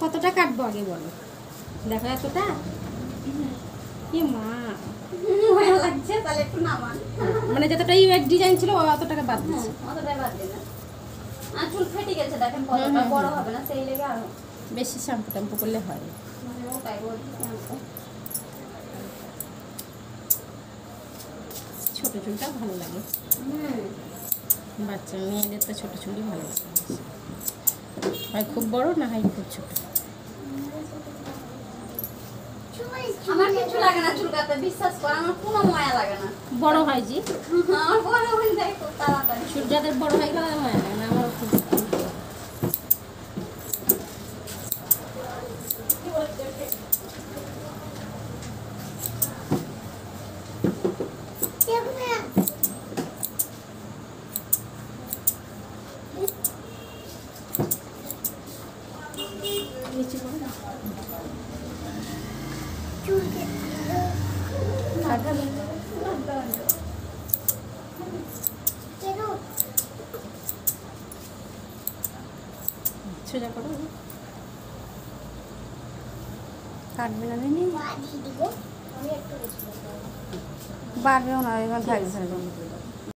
কতটা কাটবো আগে বলো? দেখো এতটা। কি মা মায়া লাগছে, তাহলে একটু নামান। মানে যতটা ডিজাইন ছিল অতটাকে বাদ দিচ্ছি। অতটাই বাদ দিলাম। আর চুল ফেটে গেছে দেখেন, কতটা বড় হবে না, সেই লেগে আরো বেশি শ্যাম্পু ট্যাম্পু করলে হয়। মানে ওটাই বলছি আমাকে। ছোট চুলটা ভালো লাগে, বাচ্চা মেয়েদের তো ছোট চুলই ভালো লাগে, হয় খুব বড় না হয় খুব ছোট। আমার কিছু লাগে না চুল কাটতে, বিশ্বাস কর, আমার কোনো মায়া লাগে না। বড় হয় যে আমার বড় হয়ে যায় খুব তাড়াতাড়ি। চুল যাদের বড় হয়ে গেলে হয় না, আমারও খুব নিচে করো না। সোজা করো, কাটবে না নেই, বাড়বেও না, এবার থাকবে।